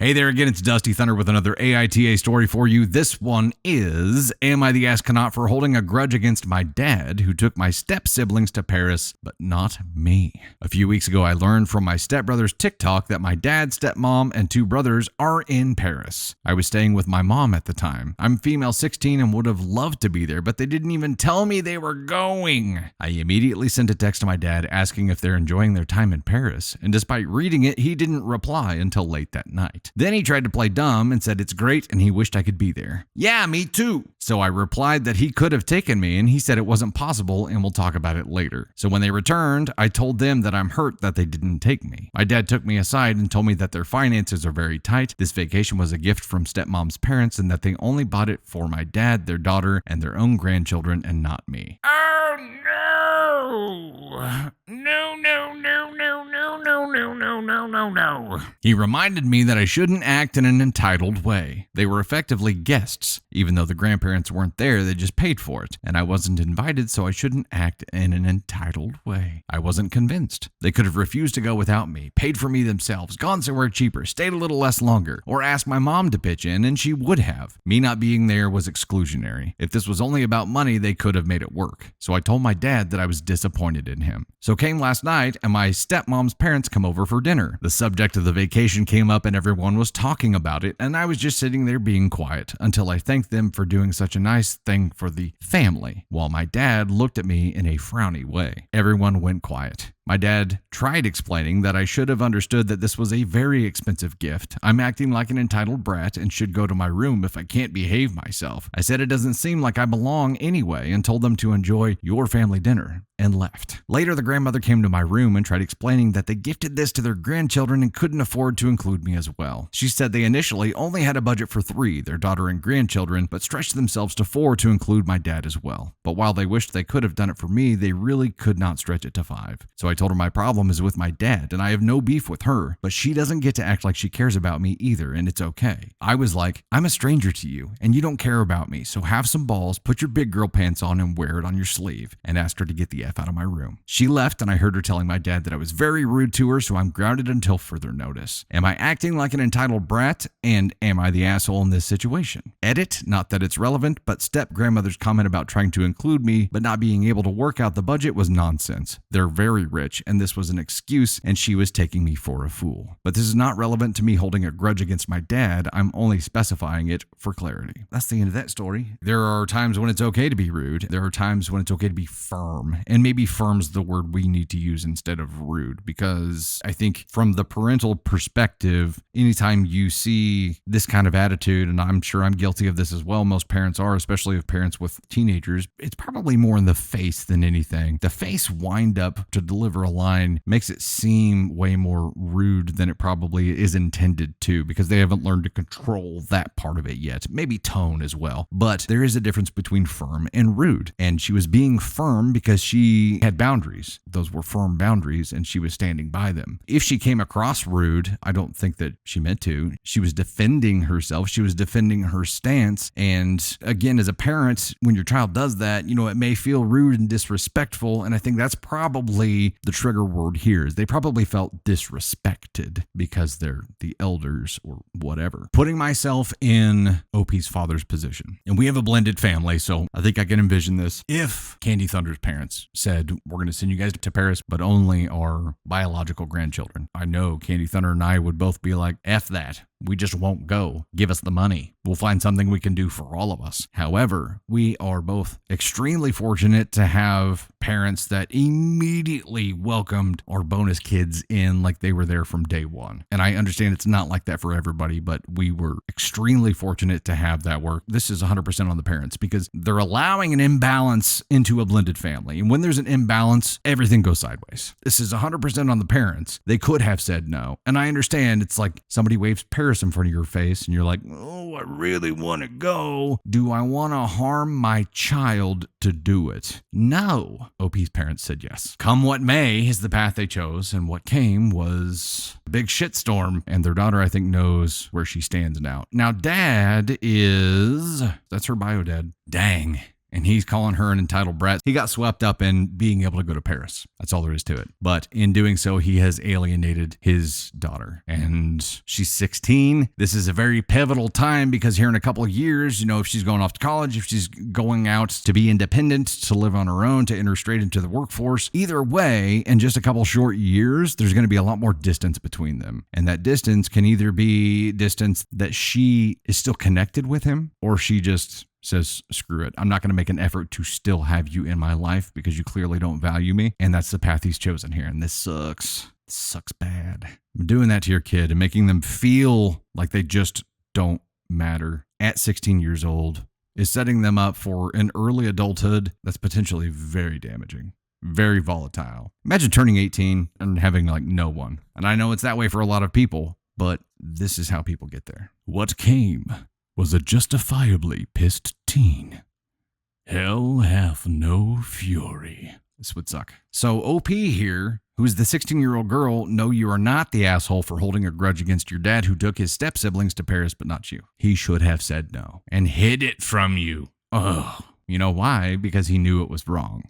Hey there again, it's Dusty Thunder with another AITA story for you. This one is, am I the ascon for holding a grudge against my dad who took my step-siblings to Paris, but not me? A few weeks ago, I learned from my stepbrother's TikTok that my dad, stepmom, and two brothers are in Paris. I was staying with my mom at the time. I'm female 16 and would have loved to be there, but they didn't even tell me they were going. I immediately sent a text to my dad asking if they're enjoying their time in Paris, and despite reading it, he didn't reply until late that night. Then he tried to play dumb and said it's great and he wished I could be there. Yeah, me too. So I replied that he could have taken me and he said it wasn't possible and we'll talk about it later. So when they returned, I told them that I'm hurt that they didn't take me. My dad took me aside and told me that their finances are very tight. This vacation was a gift from stepmom's parents and that they only bought it for my dad, their daughter, and their own grandchildren and not me. Oh no! No. He reminded me that I shouldn't act in an entitled way. They were effectively guests. Even though the grandparents weren't there, they just paid for it. And I wasn't invited, so I shouldn't act in an entitled way. I wasn't convinced. They could have refused to go without me, paid for me themselves, gone somewhere cheaper, stayed a little less longer, or asked my mom to pitch in, and she would have. Me not being there was exclusionary. If this was only about money, they could have made it work. So I told my dad that I was disappointed in him. So came last night, and my stepmom's parents come over for dinner. The subject of the vacation came up and everyone was talking about it, and I was just sitting there being quiet until I thanked them for doing such a nice thing for the family, while my dad looked at me in a frowny way. Everyone went quiet. My dad tried explaining that I should have understood that this was a very expensive gift. I'm acting like an entitled brat and should go to my room if I can't behave myself. I said it doesn't seem like I belong anyway and told them to enjoy your family dinner and left. Later, the grandmother came to my room and tried explaining that they gifted this to their grandchildren and couldn't afford to include me as well. She said they initially only had a budget for 3, their daughter and grandchildren, but stretched themselves to 4 to include my dad as well. But while they wished they could have done it for me, they really could not stretch it to 5. So I told her my problem is with my dad and I have no beef with her, but she doesn't get to act like she cares about me either, and it's okay. I was like, I'm a stranger to you and you don't care about me, so have some balls, put your big girl pants on and wear it on your sleeve, and asked her to get the F out of my room. She left and I heard her telling my dad that I was very rude to her, so I'm grounded until further notice. Am I acting like an entitled brat, and am I the asshole in this situation? Edit, not that it's relevant, but step-grandmother's comment about trying to include me but not being able to work out the budget was nonsense. They're very rich and this was an excuse and she was taking me for a fool. But this is not relevant to me holding a grudge against my dad. I'm only specifying it for clarity. That's the end of that story. There are times when it's okay to be rude. There are times when it's okay to be firm, and maybe firm's the word we need to use instead of rude, because I think from the parental perspective, anytime you see this kind of attitude, and I'm sure I'm guilty of this as well, most parents are, especially if parents with teenagers, it's probably more in the face than anything. The face wind up to deliver a line makes it seem way more rude than it probably is intended to, because they haven't learned to control that part of it yet. Maybe tone as well, but there is a difference between firm and rude, and she was being firm because she had boundaries. Those were firm boundaries and she was standing by them. If she came across rude, I don't think that she meant to. She was defending herself. She was defending her stance. And again, as a parent, when your child does that, it may feel rude and disrespectful. And I think that's probably the trigger word here, is they probably felt disrespected because they're the elders or whatever. Putting myself in OP's father's position. And we have a blended family, so I think I can envision this. If Candy Thunder's parents said, we're going to send you guys to Paris, but only our biological grandchildren, I know Candy Thunder and I would both be like, F that. We just won't go. Give us the money. We'll find something we can do for all of us. However, we are both extremely fortunate to have parents that immediately welcomed our bonus kids in like they were there from day one. And I understand it's not like that for everybody, but we were extremely fortunate to have that work. This is 100% on the parents because they're allowing an imbalance into a blended family. And when there's an imbalance, everything goes sideways. This is 100% on the parents. They could have said no. And I understand it's like somebody waves Paris in front of your face and you're like, oh, I really want to go. Do I want to harm my child to do it? No. OP's parents said yes. Come what may is the path they chose, and what came was a big shitstorm, and their daughter, I think, knows where she stands now. Now, dad is, that's her bio dad. Dang. and he's calling her an entitled brat. He got swept up in being able to go to Paris. That's all there is to it. But in doing so, he has alienated his daughter, and she's 16. This is a very pivotal time because here in a couple of years, if she's going off to college, if she's going out to be independent, to live on her own, to enter straight into the workforce, either way, in just a couple short years, there's going to be a lot more distance between them. And that distance can either be distance that she is still connected with him, or she just says, screw it. I'm not going to make an effort to still have you in my life because you clearly don't value me. And that's the path he's chosen here. And this sucks. This sucks bad. Doing that to your kid and making them feel like they just don't matter at 16 years old is setting them up for an early adulthood that's potentially very damaging, very volatile. Imagine turning 18 and having no one. And I know it's that way for a lot of people, but this is how people get there. What came was a justifiably pissed teen. Hell hath no fury. This would suck. So OP here, who is the 16-year-old girl, no, you are not the asshole for holding a grudge against your dad who took his step-siblings to Paris, but not you. He should have said no and hid it from you. Ugh. You know why? Because he knew it was wrong.